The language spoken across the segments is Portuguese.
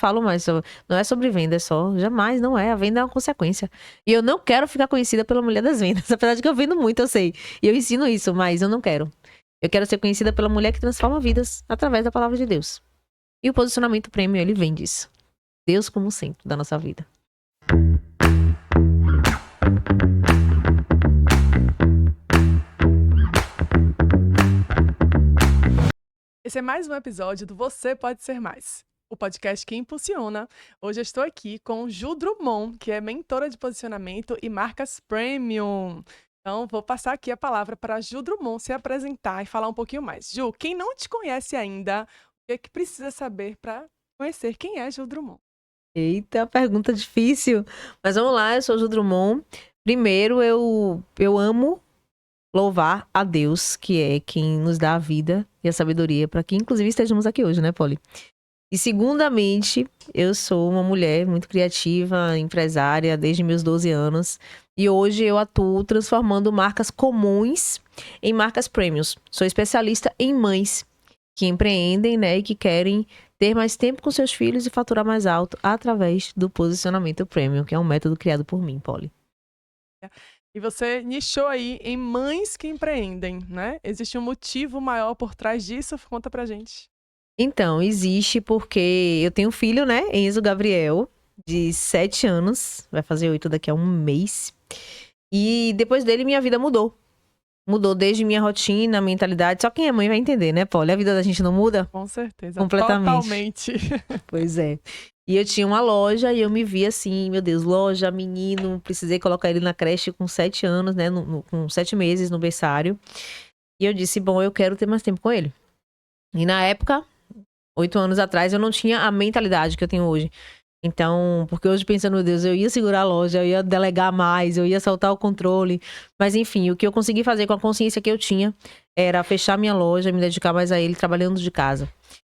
falo mais. Não é sobre venda, é só. Jamais, não é. A venda é uma consequência. E eu não quero ficar conhecida pela mulher das vendas. Apesar de que eu vendo muito, eu sei. E eu ensino isso, mas eu não quero. Eu quero ser conhecida pela mulher que transforma vidas através da palavra de Deus. E o posicionamento premium, ele vem disso. Deus como centro da nossa vida. Esse é mais um episódio do Você Pode Ser Mais, o podcast que impulsiona. Hoje eu estou aqui com Ju Drummond, que é mentora de posicionamento e marcas premium. Então, vou passar aqui a palavra para a Ju Drummond se apresentar e falar um pouquinho mais. Ju, quem não te conhece ainda, o que é que precisa saber para conhecer quem é Ju Drummond? Eita, pergunta difícil. Mas vamos lá, eu sou Ju Drummond. Primeiro, eu amo louvar a Deus, que é quem nos dá a vida e a sabedoria para que, inclusive, estejamos aqui hoje, né, Polly? E, segundamente, eu sou uma mulher muito criativa, empresária, desde meus 12 anos. E hoje eu atuo transformando marcas comuns em marcas premiums. Sou especialista em mães que empreendem, né, e que querem ter mais tempo com seus filhos e faturar mais alto através do posicionamento premium, que é um método criado por mim, Polly. E você nichou aí em mães que empreendem, né? Existe um motivo maior por trás disso? Conta pra gente. Então, existe porque eu tenho um filho, né? Enzo Gabriel, de 7 anos. Vai fazer 8 daqui a um mês. E depois dele, minha vida mudou. Mudou desde minha rotina, mentalidade. Só quem é mãe vai entender, né, Polly? A vida da gente não muda? Com certeza. Completamente. Totalmente. Pois é. E eu tinha uma loja e eu me vi assim, meu Deus, loja, menino. Precisei colocar ele na creche com 7 anos, né? Com 7 meses no berçário. E eu disse, bom, eu quero ter mais tempo com ele. E na época, 8 anos atrás, eu não tinha a mentalidade que eu tenho hoje. Então, porque hoje pensando, meu Deus, eu ia segurar a loja, eu ia delegar mais, eu ia soltar o controle. Mas enfim, o que eu consegui fazer com a consciência que eu tinha era fechar minha loja, me dedicar mais a ele, trabalhando de casa.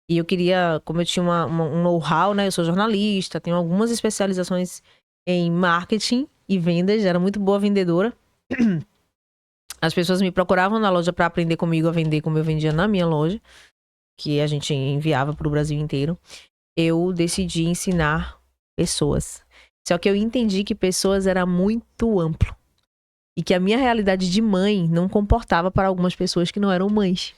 E eu queria, como eu tinha um know-how, né? Eu sou jornalista, tenho algumas especializações em marketing e vendas, era muito boa vendedora. As pessoas me procuravam na loja para aprender comigo a vender como eu vendia na minha loja, que a gente enviava para o Brasil inteiro. Eu decidi ensinar pessoas. Só que eu entendi que pessoas era muito amplo. E que a minha realidade de mãe não comportava para algumas pessoas que não eram mães.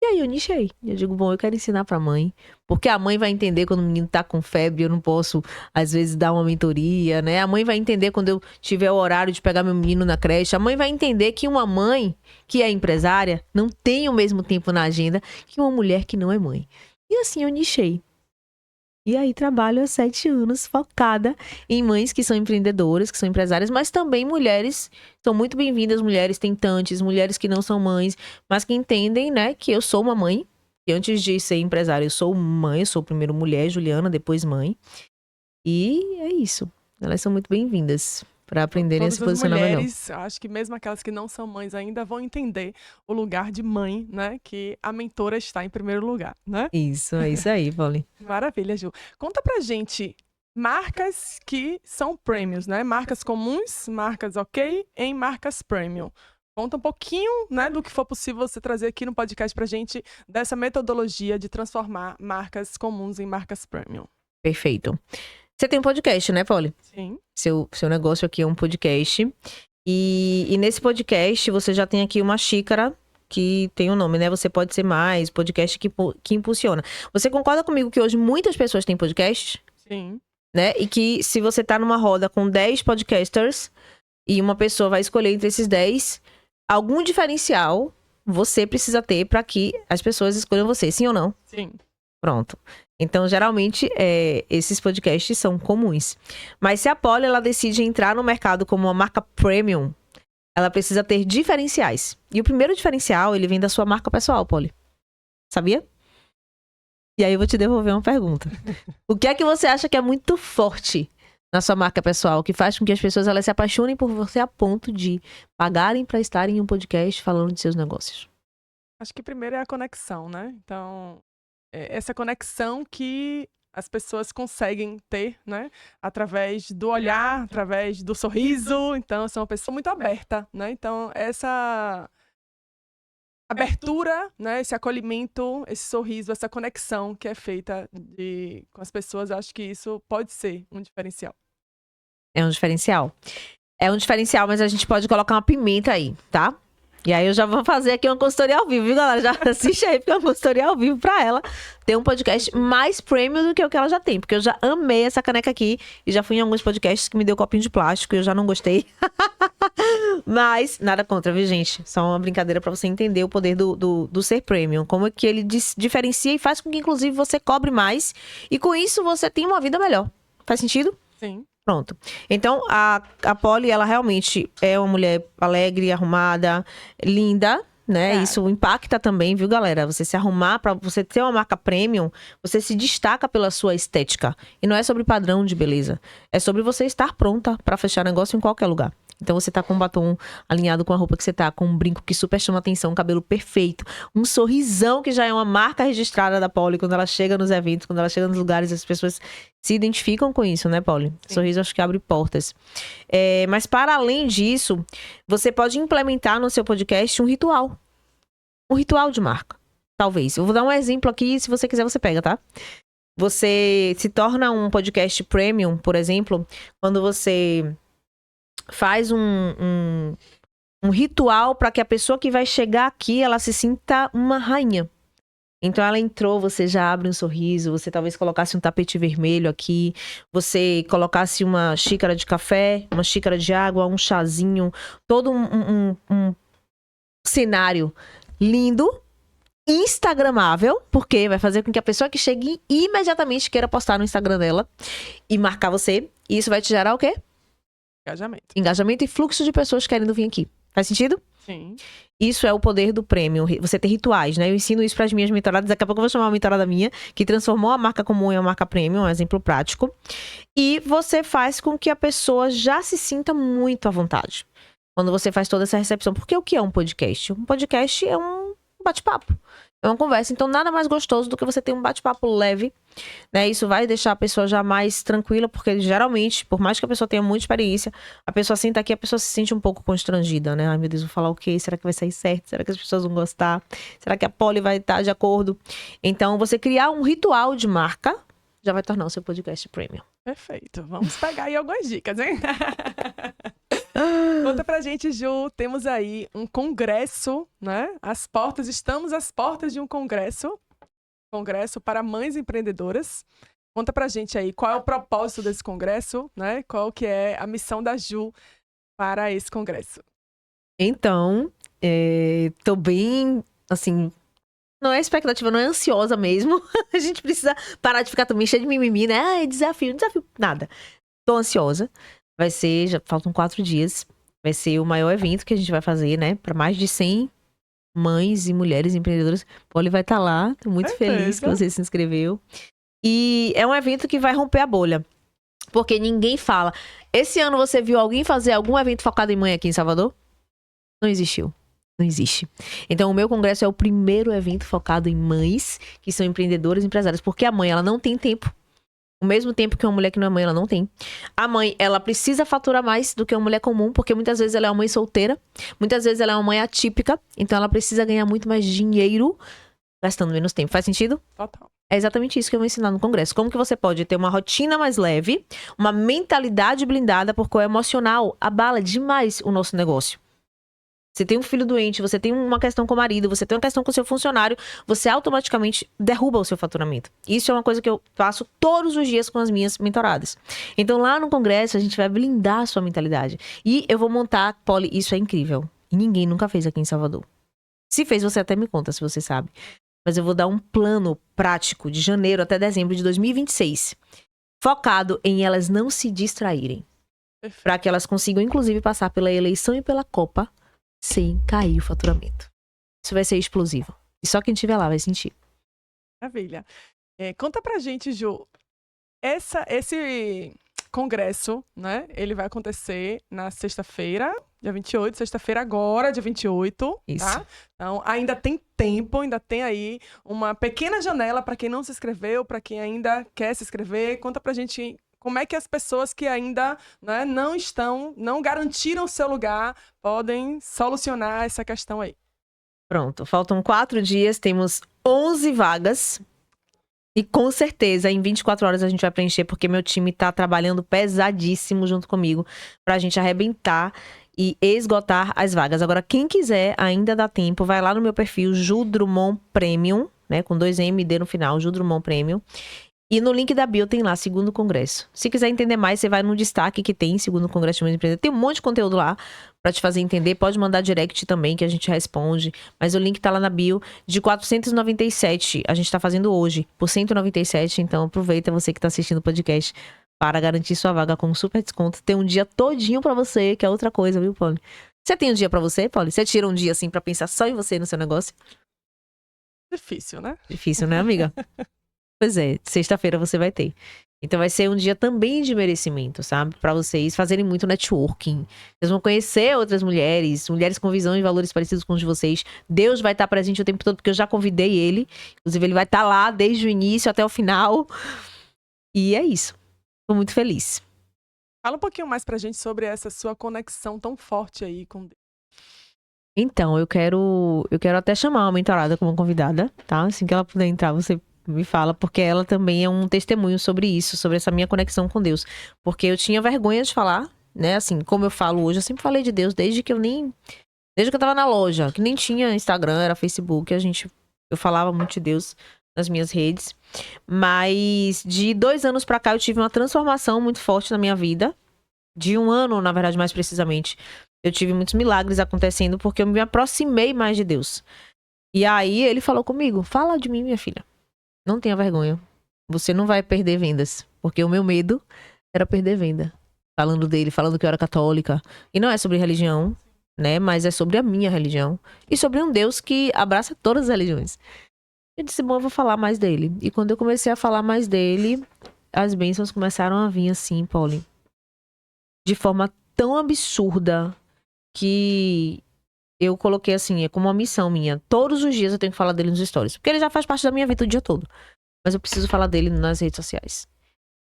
E aí eu nichei. Eu digo, bom, eu quero ensinar pra mãe. Porque a mãe vai entender quando o menino tá com febre, eu não posso, às vezes, dar uma mentoria, né? A mãe vai entender quando eu tiver o horário de pegar meu menino na creche. A mãe vai entender que uma mãe que é empresária não tem o mesmo tempo na agenda que uma mulher que não é mãe. E assim eu nichei. E aí trabalho há 7 anos focada em mães que são empreendedoras, que são empresárias, mas também mulheres. São muito bem-vindas, mulheres tentantes, mulheres que não são mães, mas que entendem, né, que eu sou uma mãe. E antes de ser empresária, eu sou mãe, eu sou primeiro mulher, Juliana, depois mãe. E é isso. Elas são muito bem-vindas para aprenderem a se Todas as posicionar melhor. mulheres, acho que mesmo aquelas que não são mães ainda, vão entender o lugar de mãe, né? Que a mentora está em primeiro lugar, né? Isso, é isso aí, Polly. Maravilha, Ju. Conta pra gente marcas que são premiums, né? Marcas comuns, marcas ok, em marcas premium. Conta um pouquinho, né, do que for possível você trazer aqui no podcast pra gente, dessa metodologia de transformar marcas comuns em marcas premium. Perfeito. Você tem um podcast, né, Polly? Sim. Seu negócio aqui é um podcast. E nesse podcast você já tem aqui uma xícara que tem um nome, né? Você Pode Ser Mais, podcast que impulsiona. Você concorda comigo que hoje muitas pessoas têm podcasts? Sim. Né? E que se você tá numa roda com 10 podcasters e uma pessoa vai escolher entre esses 10, algum diferencial você precisa ter para que as pessoas escolham você, sim ou não? Sim. Pronto. Então, geralmente, esses podcasts são comuns. Mas se a Polly, ela decide entrar no mercado como uma marca premium, ela precisa ter diferenciais. E o primeiro diferencial, ele vem da sua marca pessoal, Polly. Sabia? E aí eu vou te devolver uma pergunta. O que é que você acha que é muito forte na sua marca pessoal, que faz com que as pessoas elas se apaixonem por você a ponto de pagarem para estarem em um podcast falando de seus negócios? Acho que primeiro é a conexão, né? Então, essa conexão que as pessoas conseguem ter, né? Através do olhar, através do sorriso. Então, eu sou uma pessoa muito aberta, né? Então, abertura, né? Esse acolhimento, esse sorriso, essa conexão que é feita com as pessoas, acho que isso pode ser um diferencial. É um diferencial. É um diferencial, mas a gente pode colocar uma pimenta aí, tá? E aí eu já vou fazer aqui uma consultoria ao vivo, viu, galera? Já assiste aí, porque é uma consultoria ao vivo pra ela ter um podcast mais premium do que o que ela já tem. Porque eu já amei essa caneca aqui e já fui em alguns podcasts que me deu copinho de plástico e eu já não gostei. Mas, nada contra, viu, gente? Só uma brincadeira pra você entender o poder do ser premium. Como é que ele diferencia e faz com que, inclusive, você cobre mais. E com isso, você tenha uma vida melhor. Faz sentido? Sim. Pronto. Então, a Polly, ela realmente é uma mulher alegre, arrumada, linda, né? Isso impacta também, viu, galera? Você se arrumar, pra você ter uma marca premium, você se destaca pela sua estética. E não é sobre padrão de beleza. É sobre você estar pronta pra fechar negócio em qualquer lugar. Então você tá com um batom alinhado com a roupa que você tá, com um brinco que super chama atenção, um cabelo perfeito, um sorrisão que já é uma marca registrada da Polly quando ela chega nos eventos, quando ela chega nos lugares, as pessoas se identificam com isso, né, Polly? Sorriso acho que abre portas. Mas para além disso, você pode implementar no seu podcast um ritual. Um ritual de marca, talvez. Eu vou dar um exemplo aqui, se você quiser você pega, tá? Você se torna um podcast premium, por exemplo, quando você faz um ritual para que a pessoa que vai chegar aqui, ela se sinta uma rainha. Então ela entrou, você já abre um sorriso, você talvez colocasse um tapete vermelho aqui, você colocasse uma xícara de café, uma xícara de água, um chazinho, todo um cenário lindo, instagramável, porque vai fazer com que a pessoa que chegue imediatamente queira postar no Instagram dela e marcar você. E isso vai te gerar o quê? Engajamento e fluxo de pessoas querendo vir aqui. Faz sentido? Sim. Isso é o poder do prêmio. Você ter rituais, né? Eu ensino isso para as minhas mentoradas. Daqui a pouco eu vou chamar uma mentorada minha que transformou a marca comum em uma marca premium, um exemplo prático. E você faz com que a pessoa já se sinta muito à vontade. Quando você faz toda essa recepção. Porque o que é um podcast? Um podcast é um bate-papo. É uma conversa. Então, nada mais gostoso do que você ter um bate-papo leve, né? Isso vai deixar a pessoa já mais tranquila, porque geralmente, por mais que a pessoa tenha muita experiência, a pessoa senta aqui, a pessoa se sente um pouco constrangida, né? Ai, meu Deus, vou falar o quê? Será que vai sair certo? Será que as pessoas vão gostar? Será que a Polly vai estar de acordo? Então, você criar um ritual de marca já vai tornar o seu podcast premium. Perfeito. Vamos pegar aí algumas dicas, hein? Conta pra gente, Ju, temos aí um congresso, né? Estamos às portas de um congresso para mães empreendedoras. Conta pra gente aí qual é o propósito desse congresso, né? Qual que é a missão da Ju para esse congresso. Então, tô bem, assim, não é expectativa, não é ansiosa mesmo. A gente precisa parar de ficar também cheio de mimimi, né? Ah, desafio, nada. Tô ansiosa. Vai ser, já faltam 4 dias. Vai ser o maior evento que a gente vai fazer, né? Para mais de 100 mães e mulheres empreendedoras. Polly vai estar lá. Tô muito feliz que você se inscreveu. E é um evento que vai romper a bolha. Porque ninguém fala. Esse ano você viu alguém fazer algum evento focado em mãe aqui em Salvador? Não existiu. Não existe. Então, o meu congresso é o primeiro evento focado em mães que são empreendedoras e empresárias. Porque a mãe, ela não tem tempo. O mesmo tempo que uma mulher que não é mãe, ela não tem. A mãe, ela precisa faturar mais do que uma mulher comum, porque muitas vezes ela é uma mãe solteira, muitas vezes ela é uma mãe atípica, então ela precisa ganhar muito mais dinheiro gastando menos tempo. Faz sentido? Total. É exatamente isso que eu vou ensinar no congresso. Como que você pode ter uma rotina mais leve, uma mentalidade blindada, porque o emocional abala demais o nosso negócio. Você tem um filho doente, você tem uma questão com o marido, você tem uma questão com o seu funcionário, você automaticamente derruba o seu faturamento. Isso é uma coisa que eu faço todos os dias com as minhas mentoradas. Então lá no congresso a gente vai blindar a sua mentalidade. E eu vou montar, Polly, isso é incrível. E ninguém nunca fez aqui em Salvador. Se fez, você até me conta, se você sabe. Mas eu vou dar um plano prático de janeiro até dezembro de 2026. Focado em elas não se distraírem. Para que elas consigam, inclusive, passar pela eleição e pela Copa sem cair o faturamento. Isso vai ser explosivo. E só quem estiver lá vai sentir. Maravilha. Conta pra gente, Ju, esse congresso, né? Ele vai acontecer na sexta-feira, dia 28, sexta-feira agora, dia 28, Isso. Tá? Então, ainda tem tempo, ainda tem aí uma pequena janela para quem não se inscreveu, para quem ainda quer se inscrever. Conta pra gente como é que as pessoas que ainda, né, não garantiram o seu lugar, podem solucionar essa questão aí. Pronto, faltam 4 dias, temos 11 vagas. E com certeza, em 24 horas a gente vai preencher, porque meu time tá trabalhando pesadíssimo junto comigo pra gente arrebentar e esgotar as vagas. Agora, quem quiser, ainda dá tempo, vai lá no meu perfil, Ju Drummond Premium, né? Com 2 M e D no final, Ju Drummond Premium. E no link da bio tem lá, segundo congresso. Se quiser entender mais, você vai no destaque que tem, segundo congresso de mulheres empreendedoras. Tem um monte de conteúdo lá pra te fazer entender. Pode mandar direct também, que a gente responde. Mas o link tá lá na bio. De 497, a gente tá fazendo hoje, por 197. Então aproveita, você que tá assistindo o podcast, para garantir sua vaga com um super desconto. Tem um dia todinho pra você, que é outra coisa, viu, Polly? Você tem um dia pra você, Polly? Você tira um dia assim pra pensar só em você e no seu negócio? Difícil, né? Difícil, né, amiga? Pois é, sexta-feira você vai ter. Então vai ser um dia também de merecimento, sabe? Pra vocês fazerem muito networking. Vocês vão conhecer outras mulheres, mulheres com visão e valores parecidos com os de vocês. Deus vai estar presente o tempo todo, porque eu já convidei ele. Inclusive, ele vai estar lá desde o início até o final. E é isso. Tô muito feliz. Fala um pouquinho mais pra gente sobre essa sua conexão tão forte aí com Deus. Então, eu quero até chamar uma mentorada como convidada, tá? Assim que ela puder entrar, você me fala, porque ela também é um testemunho sobre isso, sobre essa minha conexão com Deus. Porque eu tinha vergonha de falar, né? Assim, como eu falo hoje, eu sempre falei de Deus desde que eu tava na loja, que nem tinha Instagram, era Facebook, eu falava muito de Deus nas minhas redes. Mas de 2 anos pra cá eu tive uma transformação muito forte na minha vida. De 1 ano, na verdade, mais precisamente. Eu tive muitos milagres acontecendo porque eu me aproximei mais de Deus. E aí ele falou comigo: fala de mim, minha filha. Não tenha vergonha. Você não vai perder vendas. Porque o meu medo era perder venda. Falando dele, falando que eu era católica. E não é sobre religião, né? Mas é sobre a minha religião. E sobre um Deus que abraça todas as religiões. Eu disse, bom, eu vou falar mais dele. E quando eu comecei a falar mais dele, as bênçãos começaram a vir assim, Polly. De forma tão absurda que eu coloquei assim, é como uma missão minha. Todos os dias eu tenho que falar dele nos stories. Porque ele já faz parte da minha vida o dia todo. Mas eu preciso falar dele nas redes sociais.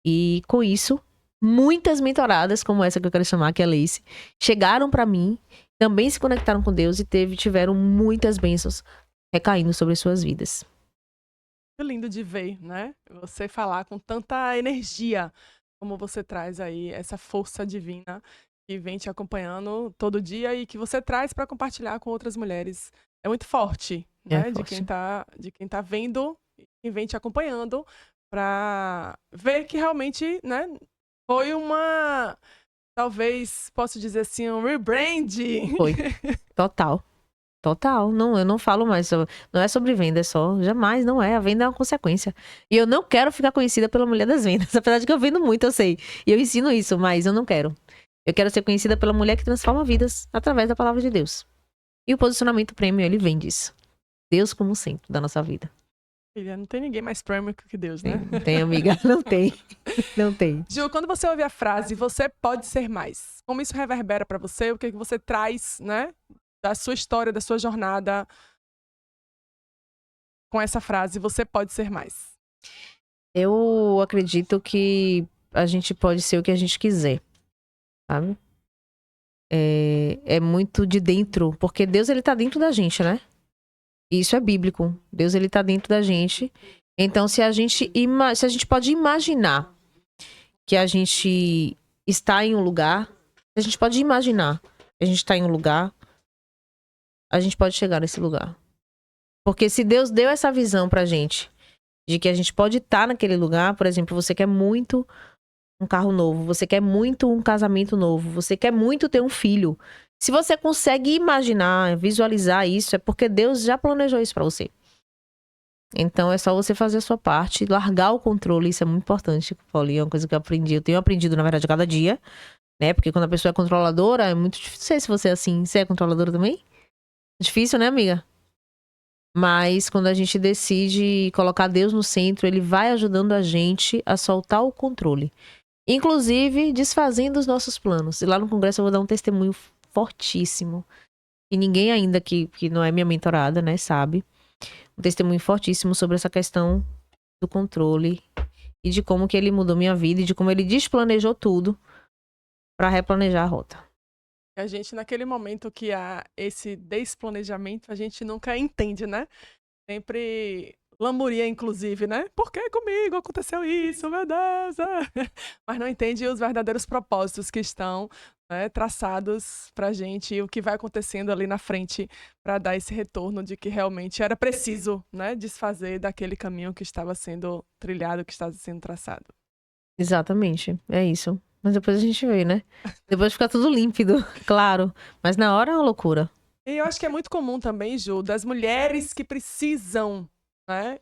E com isso, muitas mentoradas, como essa que eu quero chamar, que é a Lace, chegaram pra mim, também se conectaram com Deus e tiveram muitas bênçãos recaindo sobre suas vidas. Que lindo de ver, né? Você falar com tanta energia, como você traz aí essa força divina que vem te acompanhando todo dia e que você traz para compartilhar com outras mulheres. É muito forte, né? É forte. De quem tá vendo e vem te acompanhando para ver que realmente, né, foi uma, talvez posso dizer assim, um rebrand. Foi. Total. Total. Não, eu não falo mais. Não é sobre venda, é só. Jamais, não é. A venda é uma consequência. E eu não quero ficar conhecida pela mulher das vendas. Apesar de que eu vendo muito, eu sei. E eu ensino isso, mas eu não quero. Eu quero ser conhecida pela mulher que transforma vidas através da palavra de Deus. E o posicionamento premium, ele vem disso. Deus como centro da nossa vida. Filha, não tem ninguém mais premium que Deus, né? Tem, amiga. Não tem. Não tem. Ju, quando você ouve a frase, você pode ser mais, como isso reverbera pra você? O que você traz, né? Da sua história, da sua jornada com essa frase, você pode ser mais. Eu acredito que a gente pode ser o que a gente quiser, sabe? É muito de dentro, porque Deus, ele tá dentro da gente, né? E isso é bíblico. Deus, ele tá dentro da gente. Então, se a gente pode imaginar que a gente está em um lugar, se a gente pode imaginar que a gente está em um lugar, a gente pode chegar nesse lugar. Porque se Deus deu essa visão pra gente, de que a gente pode estar naquele lugar, por exemplo, você quer muito um carro novo, você quer muito um casamento novo, você quer muito ter um filho. Se você consegue imaginar, visualizar isso, é porque Deus já planejou isso pra você. Então é só você fazer a sua parte, largar o controle, isso é muito importante, Paulinho, é uma coisa que eu tenho aprendido, na verdade, a cada dia, né? Porque quando a pessoa é controladora, é muito difícil. Não sei se você é assim, você é controladora também? Difícil, né, amiga? Mas quando a gente decide colocar Deus no centro, ele vai ajudando a gente a soltar o controle. Inclusive, desfazendo os nossos planos. E lá no congresso eu vou dar um testemunho fortíssimo. E ninguém ainda que não é minha mentorada, né, sabe. Um testemunho fortíssimo sobre essa questão do controle. E de como que ele mudou minha vida. E de como ele desplanejou tudo pra replanejar a rota. A gente, naquele momento que há esse desplanejamento, a gente nunca entende, né? Sempre lamúria, inclusive, né? Por que comigo aconteceu isso, meu Deus? Mas não entende os verdadeiros propósitos que estão, né, traçados pra gente e o que vai acontecendo ali na frente para dar esse retorno de que realmente era preciso, né, desfazer daquele caminho que estava sendo trilhado, que estava sendo traçado. Exatamente, é isso. Mas depois a gente vê, né? Depois fica tudo límpido, claro. Mas na hora é uma loucura. E eu acho que é muito comum também, Ju, das mulheres que precisam, né?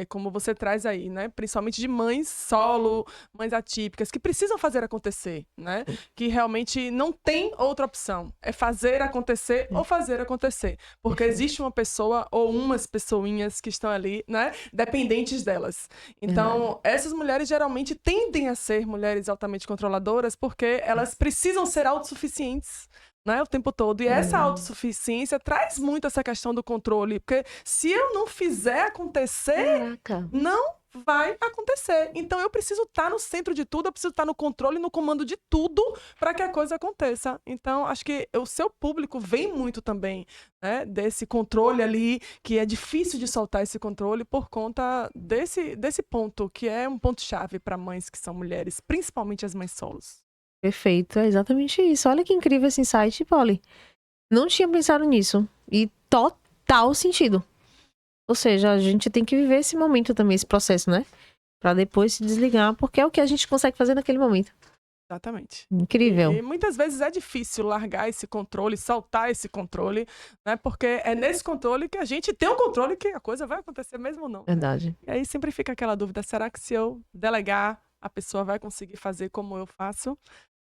Como você traz aí, né? Principalmente de mães solo, mães atípicas, que precisam fazer acontecer, né? Que realmente não tem outra opção. É fazer acontecer ou fazer acontecer. Porque existe uma pessoa ou umas pessoinhas que estão ali, né? Dependentes delas. Então, essas mulheres geralmente tendem a ser mulheres altamente controladoras porque elas precisam ser autossuficientes, né, o tempo todo. E essa autossuficiência traz muito essa questão do controle, porque se eu não fizer acontecer, Caraca. não vai acontecer. Então eu preciso estar no centro de tudo, eu preciso estar no controle, no comando de tudo para que a coisa aconteça. Então acho que o seu público vem muito também, né, desse controle ali, que é difícil de soltar esse controle por conta desse ponto, que é um ponto-chave para mães que são mulheres, principalmente as mães solos. Perfeito, é exatamente isso. Olha que incrível esse insight, Polly. Não tinha pensado nisso. E total sentido. Ou seja, a gente tem que viver esse momento também, esse processo, né? Pra depois se desligar, porque é o que a gente consegue fazer naquele momento. Exatamente. Incrível. E muitas vezes é difícil largar esse controle, soltar esse controle, né? Porque é nesse controle que a gente tem o controle que a coisa vai acontecer mesmo ou não. Verdade. E aí sempre fica aquela dúvida, será que se eu delegar, a pessoa vai conseguir fazer como eu faço?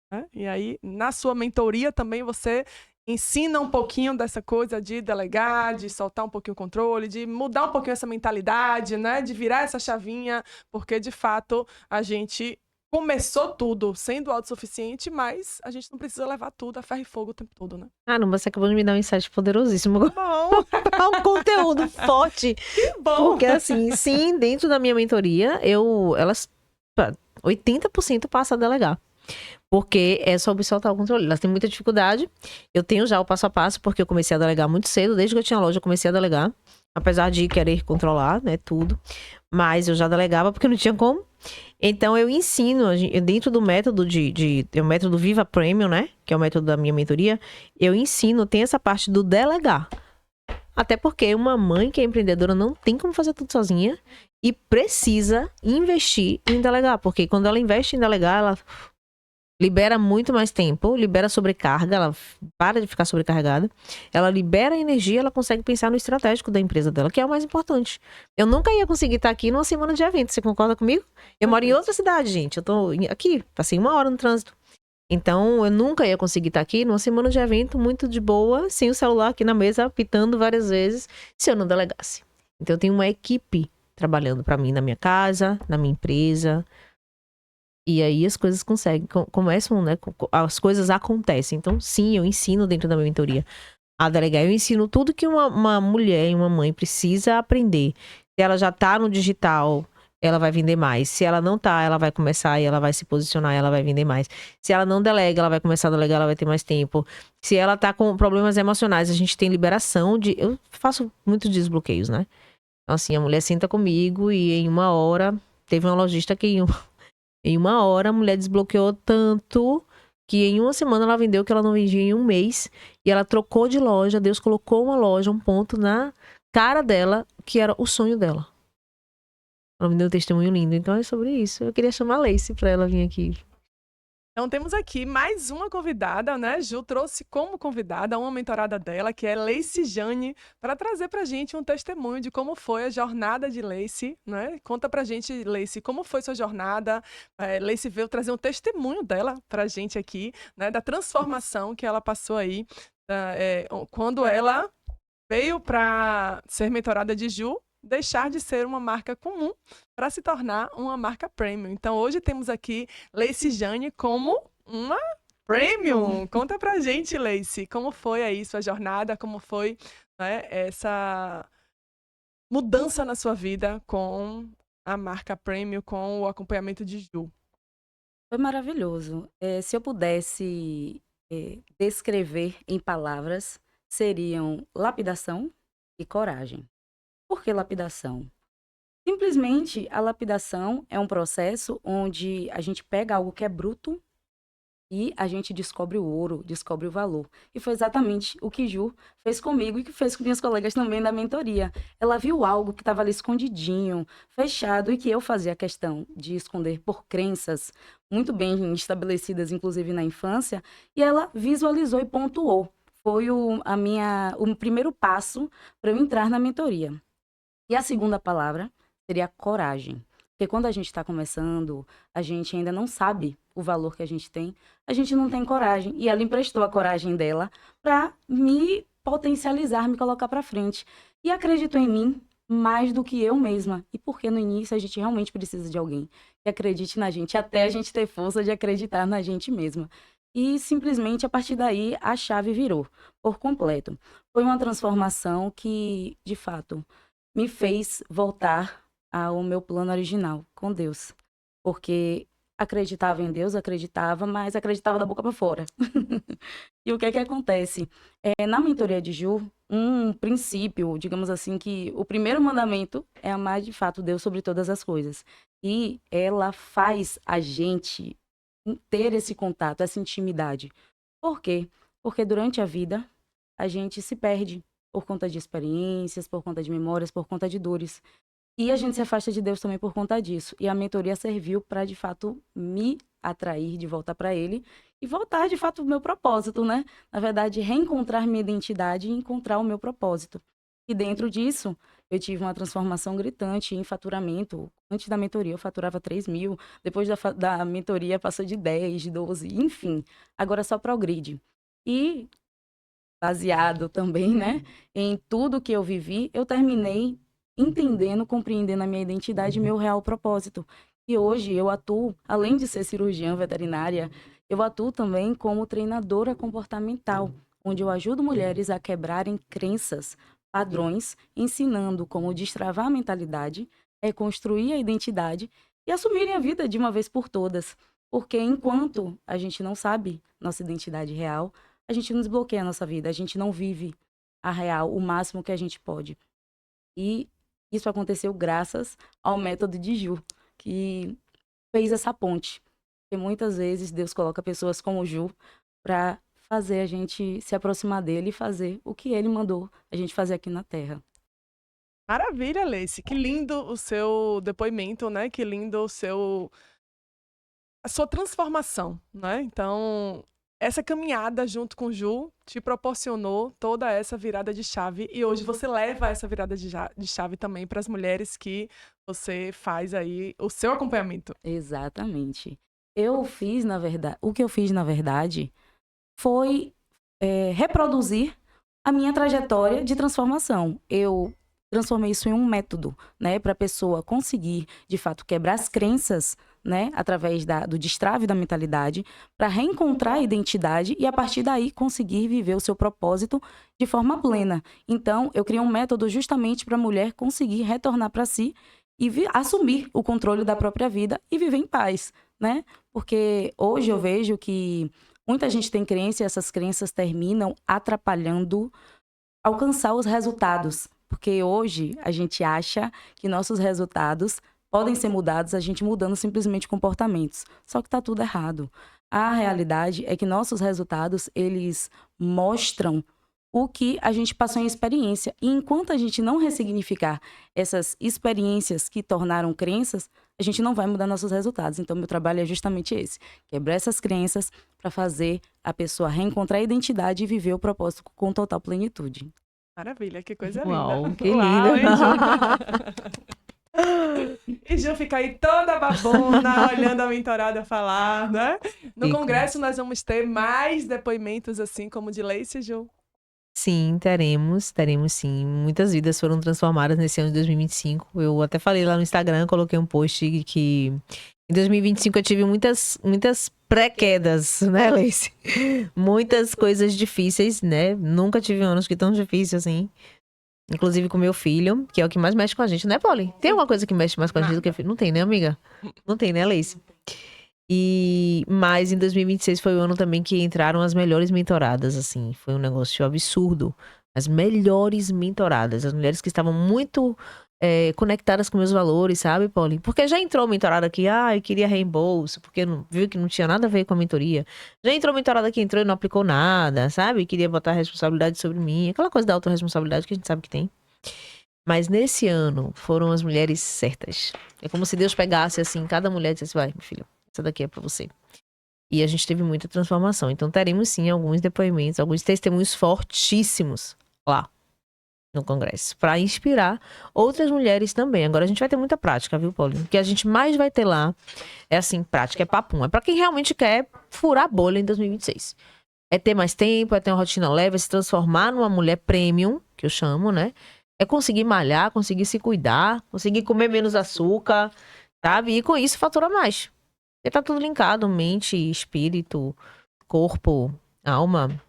Né? E aí, na sua mentoria também você ensina um pouquinho dessa coisa de delegar, de soltar um pouquinho o controle, de mudar um pouquinho essa mentalidade, né? De virar essa chavinha, porque de fato a gente começou tudo sendo autossuficiente, mas a gente não precisa levar tudo a ferro e fogo o tempo todo, né? Caramba, você acabou de me dar um insight poderosíssimo. Bom, É um conteúdo forte. que bom! Porque assim, sim, dentro da minha mentoria, elas 80% passa a delegar. Porque é sobre soltar o controle. Elas têm muita dificuldade. Eu tenho já o passo a passo, porque eu comecei a delegar muito cedo. Desde que eu tinha loja, eu comecei a delegar. Apesar de querer controlar, né, tudo. Mas eu já delegava porque não tinha como. Então, eu ensino, dentro do método o método Viva Premium, né? Que é o método da minha mentoria. Eu ensino, tem essa parte do delegar. Até porque uma mãe que é empreendedora não tem como fazer tudo sozinha. E precisa investir em delegar. Porque quando ela investe em delegar, ela libera muito mais tempo, libera sobrecarga, ela para de ficar sobrecarregada, ela libera energia, ela consegue pensar no estratégico da empresa dela, que é o mais importante. Eu nunca ia conseguir estar aqui numa semana de evento, você concorda comigo? Eu moro em outra cidade, gente, eu tô aqui, passei 1 hora no trânsito. Então, eu nunca ia conseguir estar aqui numa semana de evento muito de boa, sem o celular aqui na mesa, apitando várias vezes, se eu não delegasse. Então, eu tenho uma equipe trabalhando para mim na minha casa, na minha empresa. E aí as coisas começam, né? As coisas acontecem. Então, sim, eu ensino dentro da minha mentoria a delegar. Eu ensino tudo que uma mulher e uma mãe precisa aprender. Se ela já tá no digital, ela vai vender mais. Se ela não tá, ela vai começar e ela vai se posicionar e ela vai vender mais. Se ela não delega, ela vai começar a delegar, ela vai ter mais tempo. Se ela tá com problemas emocionais, a gente tem liberação de... Eu faço muitos desbloqueios, né? Então, assim, a mulher senta comigo e em 1 hora... Teve uma lojista que em 1 hora, a mulher desbloqueou tanto que em 1 semana ela vendeu o que ela não vendia em 1 mês. E ela trocou de loja. Deus colocou uma loja, um ponto na cara dela, que era o sonho dela. Ela me deu um testemunho lindo. Então é sobre isso. Eu queria chamar a Lacey pra ela vir aqui. Então temos aqui mais uma convidada, né? Ju trouxe como convidada uma mentorada dela, que é Lacey Jane, para trazer pra gente um testemunho de como foi a jornada de Lacey, né? Conta pra gente, Lacey, como foi sua jornada. Lacey veio trazer um testemunho dela pra gente aqui, né? Da transformação que ela passou aí, quando ela veio para ser mentorada de Ju, deixar de ser uma marca comum para se tornar uma marca premium. Então, hoje temos aqui Lacey Jane como uma premium. Conta pra gente, Lacey, como foi aí sua jornada, como foi, né, essa mudança na sua vida com a marca premium, com o acompanhamento de Ju. Foi maravilhoso. Se eu pudesse descrever em palavras seriam lapidação e coragem. Por que lapidação? Simplesmente, a lapidação é um processo onde a gente pega algo que é bruto e a gente descobre o ouro, descobre o valor. E foi exatamente o que Ju fez comigo e que fez com minhas colegas também da mentoria. Ela viu algo que estava ali escondidinho, fechado, e que eu fazia questão de esconder por crenças muito bem estabelecidas, inclusive na infância, e ela visualizou e pontuou. Foi o primeiro passo para eu entrar na mentoria. E a segunda palavra seria coragem. Porque quando a gente está começando, a gente ainda não sabe o valor que a gente tem, a gente não tem coragem. E ela emprestou a coragem dela para me potencializar, me colocar para frente. E acreditou em mim mais do que eu mesma. E porque no início a gente realmente precisa de alguém que acredite na gente, até a gente ter força de acreditar na gente mesma. E simplesmente a partir daí a chave virou por completo. Foi uma transformação que, de fato, me fez voltar ao meu plano original com Deus. Porque acreditava em Deus, acreditava, mas acreditava da boca para fora. E o que é que acontece? Na mentoria de Ju, um princípio, digamos assim, que o primeiro mandamento é amar de fato Deus sobre todas as coisas. E ela faz a gente ter esse contato, essa intimidade. Por quê? Porque durante a vida a gente se perde por conta de experiências, por conta de memórias, por conta de dores. E a gente se afasta de Deus também por conta disso. E a mentoria serviu para, de fato, me atrair de volta para Ele e voltar, de fato, o meu propósito, né? Na verdade, reencontrar minha identidade e encontrar o meu propósito. E dentro disso, eu tive uma transformação gritante em faturamento. Antes da mentoria, eu faturava 3 mil. Depois da mentoria, passou de 10, 12, enfim. Agora só progride. E, baseado também, né, em tudo que eu vivi, eu terminei entendendo, compreendendo a minha identidade e meu real propósito. E hoje eu atuo, além de ser cirurgiã veterinária, eu atuo também como treinadora comportamental, onde eu ajudo mulheres a quebrarem crenças, padrões, ensinando como destravar a mentalidade, reconstruir a identidade e assumirem a vida de uma vez por todas. Porque enquanto a gente não sabe nossa identidade real, a gente não desbloqueia a nossa vida, a gente não vive a real, o máximo que a gente pode. E isso aconteceu graças ao método de Ju, que fez essa ponte. Porque muitas vezes Deus coloca pessoas como Ju para fazer a gente se aproximar dele e fazer o que ele mandou a gente fazer aqui na Terra. Maravilha, Lacey. Que lindo o seu depoimento, né? Que lindo a sua transformação, né? Então, essa caminhada junto com Ju te proporcionou toda essa virada de chave e hoje você leva essa virada de chave também para as mulheres que você faz aí o seu acompanhamento. Exatamente. O que eu fiz, na verdade, foi reproduzir a minha trajetória de transformação. Eu transformei isso em um método, né, para a pessoa conseguir, de fato, quebrar as crenças, né, através do destrave da mentalidade, para reencontrar a identidade e, a partir daí, conseguir viver o seu propósito de forma plena. Então, eu criei um método justamente para a mulher conseguir retornar para si e assumir o controle da própria vida e viver em paz, né? Porque hoje eu vejo que muita gente tem crença e essas crenças terminam atrapalhando alcançar os resultados. Porque hoje a gente acha que nossos resultados podem ser mudados a gente mudando simplesmente comportamentos. Só que está tudo errado. A realidade é que nossos resultados, eles mostram o que a gente passou em experiência. E enquanto a gente não ressignificar essas experiências que tornaram crenças, a gente não vai mudar nossos resultados. Então, meu trabalho é justamente esse. Quebrar essas crenças para fazer a pessoa reencontrar a identidade e viver o propósito com total plenitude. Maravilha, que coisa Uau, linda. que Uau, lindo. hein, Ju? E Ju fica aí toda babona, olhando a mentorada falar, né? No Fico. congresso nós vamos ter mais depoimentos assim como o de Lacey, Ju. Sim, teremos sim. Muitas vidas foram transformadas nesse ano de 2025. Eu até falei lá no Instagram, coloquei um post que em 2025 eu tive muitas pré-quedas, né, Lacey? Muitas coisas difíceis, né? Nunca tive anos que tão difícil assim. Inclusive com meu filho, que é o que mais mexe com a gente, né, Polly? Tem alguma coisa que mexe mais com a gente do que filho? Não tem, né, amiga? Não tem, né, Lacey? Mas em 2026 foi o ano também que entraram as melhores mentoradas, assim. Foi um negócio absurdo. As melhores mentoradas. As mulheres que estavam muito conectadas com meus valores, sabe, Paulinho? Porque já entrou mentorada que, eu queria reembolso, porque viu que não tinha nada a ver com a mentoria. Já entrou mentorada que entrou e não aplicou nada, sabe? Queria botar a responsabilidade sobre mim. Aquela coisa da autorresponsabilidade que a gente sabe que tem. Mas nesse ano foram as mulheres certas. É como se Deus pegasse assim, cada mulher e dissesse, vai, meu filho, essa daqui é pra você. E a gente teve muita transformação. Então teremos sim alguns depoimentos, alguns testemunhos fortíssimos lá no congresso, para inspirar outras mulheres também. Agora a gente vai ter muita prática, viu, Paulinho? O que a gente mais vai ter lá é assim, prática, é papum. É pra quem realmente quer furar a bolha em 2026. É ter mais tempo, é ter uma rotina leve, é se transformar numa mulher premium, que eu chamo, né? É conseguir malhar, conseguir se cuidar, conseguir comer menos açúcar, sabe? E com isso faturar mais. Porque tá tudo linkado, mente, espírito, corpo, alma.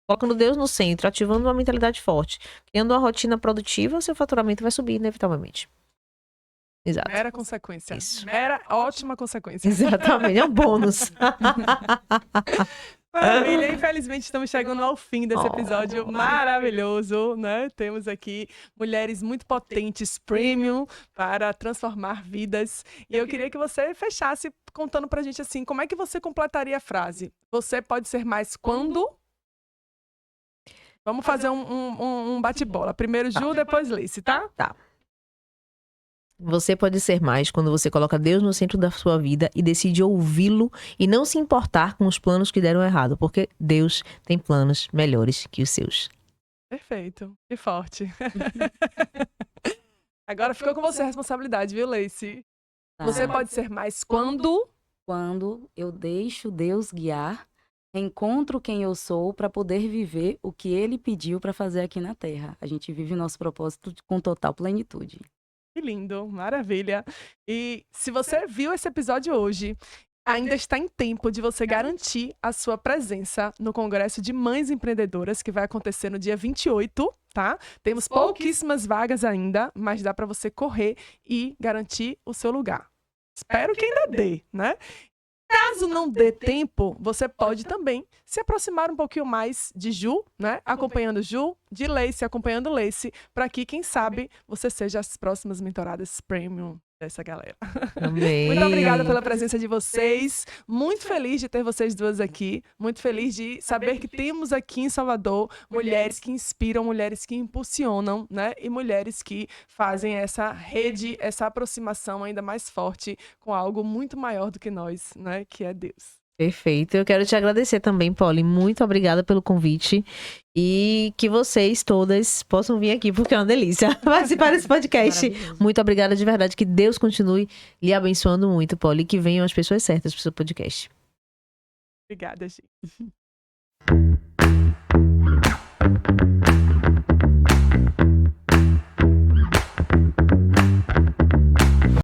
Colocando Deus no centro, ativando uma mentalidade forte. Criando uma rotina produtiva, seu faturamento vai subir inevitavelmente. Exato. Mera consequência. Isso. Mera ótima consequência. Exatamente, é um bônus. Maravilha, infelizmente estamos chegando ao fim desse episódio maravilhoso, né? Temos aqui mulheres muito potentes, premium, para transformar vidas. E eu queria que você fechasse contando pra gente assim, como é que você completaria a frase? Você pode ser mais quando? Vamos fazer um bate-bola. Primeiro Ju, depois Lacey, tá? Tá. Você pode ser mais quando você coloca Deus no centro da sua vida e decide ouvi-lo e não se importar com os planos que deram errado, porque Deus tem planos melhores que os seus. Perfeito. Que forte. Agora ficou com você a responsabilidade, viu, Lacey? Tá. Você pode ser mais quando? Quando eu deixo Deus guiar, encontro quem eu sou para poder viver o que Ele pediu para fazer aqui na Terra. A gente vive nosso propósito com total plenitude. Que lindo, maravilha. E se você viu esse episódio hoje, ainda está em tempo de você garantir a sua presença no Congresso de Mães Empreendedoras, que vai acontecer no dia 28, tá? Temos pouquíssimas vagas ainda, mas dá para você correr e garantir o seu lugar. Espero que ainda dê, né? Caso não dê tempo, você pode também se aproximar um pouquinho mais de Ju, né? Acompanhando Ju, de Lacey, acompanhando Lacey, para que, quem sabe, você seja as próximas mentoradas premium dessa galera. Amém. Muito obrigada pela presença de vocês. Muito feliz de ter vocês duas aqui. Muito feliz de saber que temos aqui em Salvador mulheres que inspiram, mulheres que impulsionam, né? E mulheres que fazem essa rede, essa aproximação ainda mais forte com algo muito maior do que nós, né? Que é Deus. Perfeito. Eu quero te agradecer também, Polly. Muito obrigada pelo convite. E que vocês todas possam vir aqui, porque é uma delícia participar desse podcast. Muito obrigada de verdade. Que Deus continue lhe abençoando muito, Polly. E que venham as pessoas certas para o seu podcast. Obrigada, gente.